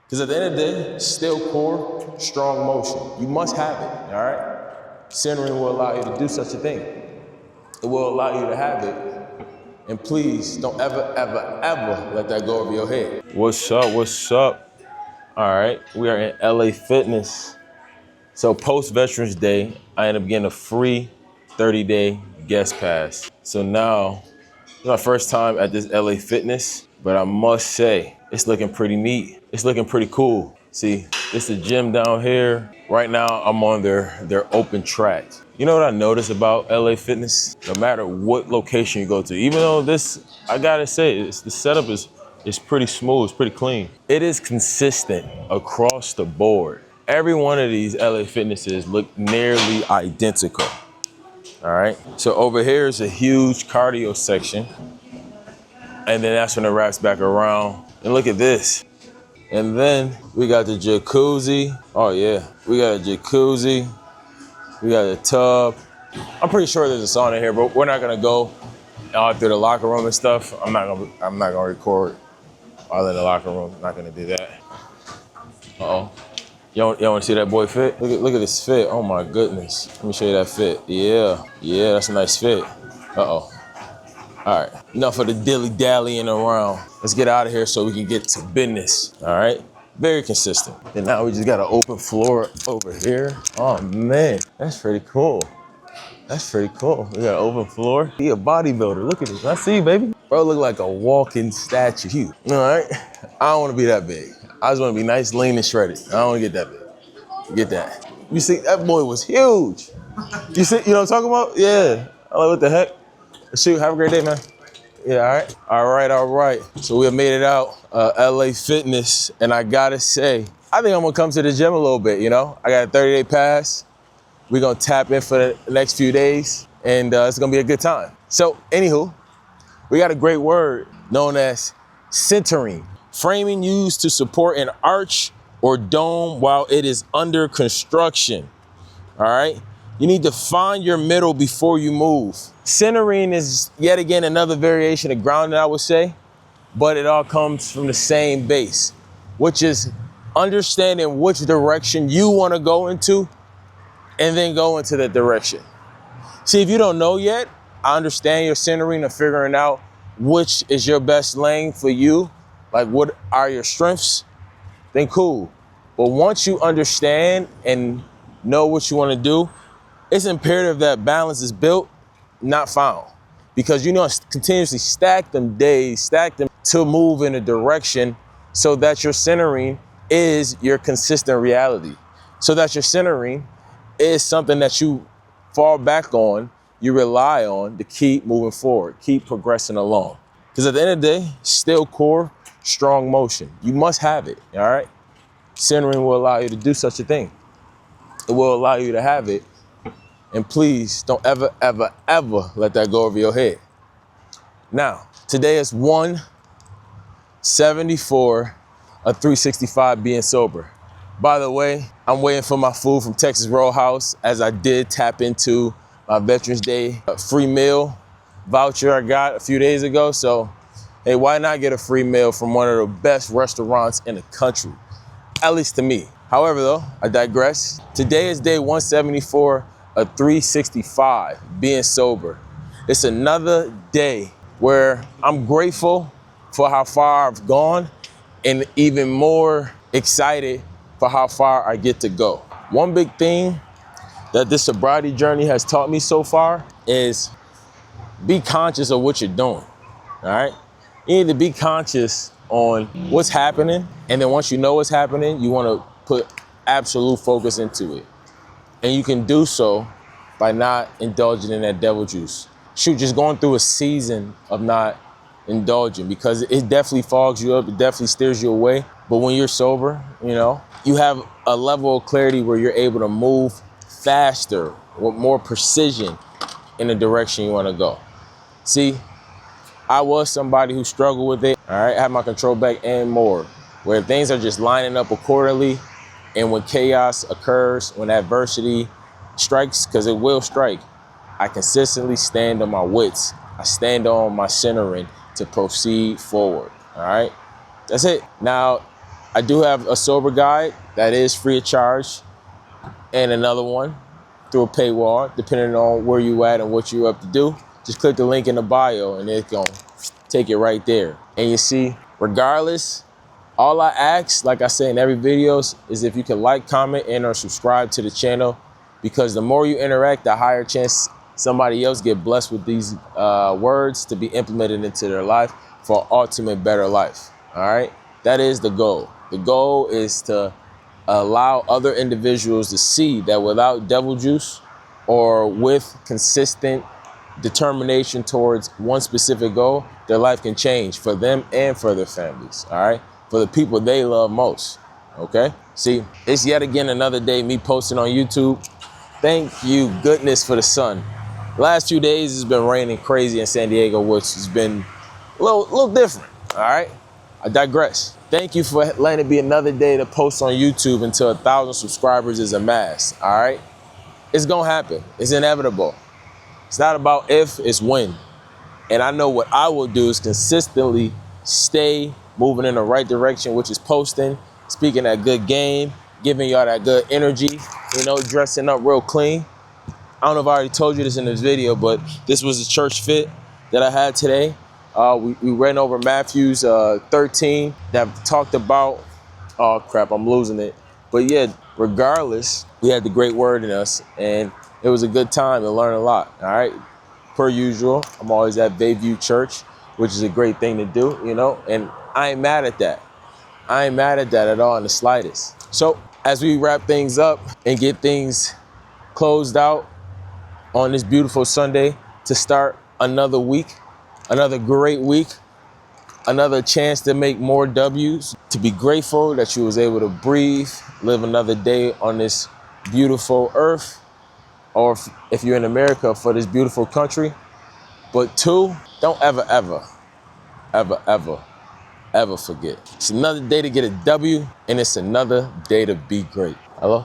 Because at the end of the day, still core, strong motion. You must have it, all right? Centering will allow you to do such a thing. It will allow you to have it. And please don't ever, ever, ever let that go over your head. What's up? What's up? All right, we are in LA Fitness. So post Veterans Day, I ended up getting a free 30-day guest pass. So now, it's my first time at this LA Fitness, but I must say, it's looking pretty neat. It's looking pretty cool. See, this is the gym down here. Right now, I'm on their open track. You know what I noticed about LA Fitness? No matter what location you go to, even though this, I gotta say, the setup is pretty smooth, it's pretty clean. It is consistent across the board. Every one of these LA Fitnesses look nearly identical. All right, so over here is a huge cardio section. And then that's when it wraps back around. And look at this. And then we got the jacuzzi. Oh yeah, we got a jacuzzi. We got a tub. I'm pretty sure there's a sauna here, but we're not gonna go out through the locker room and stuff. I'm not gonna record all in the locker room. I'm not gonna do that. Uh-oh. Y'all wanna see that boy fit? Look at this fit. Oh my goodness. Let me show you that fit. Yeah, that's a nice fit. Uh-oh. All right, enough of the dilly-dallying around. Let's get out of here so we can get to business, all right? Very consistent. And now we just got an open floor over here. Oh man, that's pretty cool. That's pretty cool. We got an open floor. He a bodybuilder, look at this. I see you, baby. Bro look like a walking statue. All right, I don't wanna be that big. I just wanna be nice, lean, and shredded. I don't wanna get that big. Get that. You see, that boy was huge. You see, you know what I'm talking about? Yeah, I'm like, what the heck? Shoot, have a great day, man. Yeah, all right. So we have made it out, LA Fitness, and I gotta say, I think I'm gonna come to the gym a little bit, you know? I got a 30-day pass. We're gonna tap in for the next few days, and it's gonna be a good time. So, anywho, we got a great word known as centering. Framing used to support an arch or dome while it is under construction, all right? You need to find your middle before you move. Centering is yet again another variation of grounding, I would say, but it all comes from the same base, which is understanding which direction you want to go into and then go into that direction. See, if you don't know yet, I understand your centering and figuring out which is your best lane for you, like what are your strengths, then cool. But once you understand and know what you want to do, it's imperative that balance is built, not found. Because you know, continuously stack them days, stack them to move in a direction so that your centering is your consistent reality. So that your centering is something that you fall back on, you rely on to keep moving forward, keep progressing along. Because at the end of the day, still core, strong motion. You must have it, all right? Centering will allow you to do such a thing. It will allow you to have it. And please don't ever, ever, ever let that go over your head. Now, today is 1/74 of 365 being sober. By the way, I'm waiting for my food from Texas Roadhouse as I did tap into my Veterans Day free meal voucher I got a few days ago. So, hey, why not get a free meal from one of the best restaurants in the country? At least to me. However, though, I digress. Today is day 174 of 365 being sober. It's another day where I'm grateful for how far I've gone and even more excited for how far I get to go. One big thing that this sobriety journey has taught me so far is be conscious of what you're doing, all right? You need to be conscious on what's happening, and then once you know what's happening, you wanna put absolute focus into it. And you can do so by not indulging in that devil juice. Shoot, just going through a season of not indulging, because it definitely fogs you up, it definitely steers you away. But when you're sober, you know, you have a level of clarity where you're able to move faster with more precision in the direction you wanna go. See, I was somebody who struggled with it, all right? I had my control back and more, where things are just lining up accordingly. And when chaos occurs, when adversity strikes, because it will strike, I consistently stand on my wits. I stand on my centering to proceed forward, all right? That's it. Now, I do have a sober guide that is free of charge, and another one through a paywall, depending on where you at and what you have to do. Just click the link in the bio and it's gonna take it right there. And you see, regardless, all I ask, like I say in every videos, is if you can like, comment, and or subscribe to the channel, because the more you interact, the higher chance somebody else get blessed with these words to be implemented into their life for an ultimate better life, all right? That is the goal. The goal is to allow other individuals to see that without devil juice or with consistent determination towards one specific goal, their life can change for them and for their families, all right? For the people they love most, okay? See, it's yet again another day me posting on YouTube. Thank you, goodness, for the sun. The last few days it's been raining crazy in San Diego, which has been a little different, all right? I digress. Thank you for letting it be another day to post on YouTube until 1,000 subscribers is amassed, all right? It's gonna happen, it's inevitable. It's not about if, it's when. And I know what I will do is consistently stay moving in the right direction, which is posting, speaking that good game, giving y'all that good energy, you know, dressing up real clean. I don't know if I already told you this in this video, but this was a church fit that I had today. We ran over Matthew 13 that talked about, oh crap, I'm losing it. But yeah, regardless, we had the great word in us and it was a good time to learn a lot, all right? Per usual, I'm always at Bayview Church, which is a great thing to do, you know, and I ain't mad at that. I ain't mad at that at all in the slightest. So as we wrap things up and get things closed out on this beautiful Sunday to start another week, another great week, another chance to make more W's, to be grateful that you was able to breathe, live another day on this beautiful earth, or if you're in America, for this beautiful country. But two, don't ever forget. It's another day to get a W, and it's another day to be great. Hello?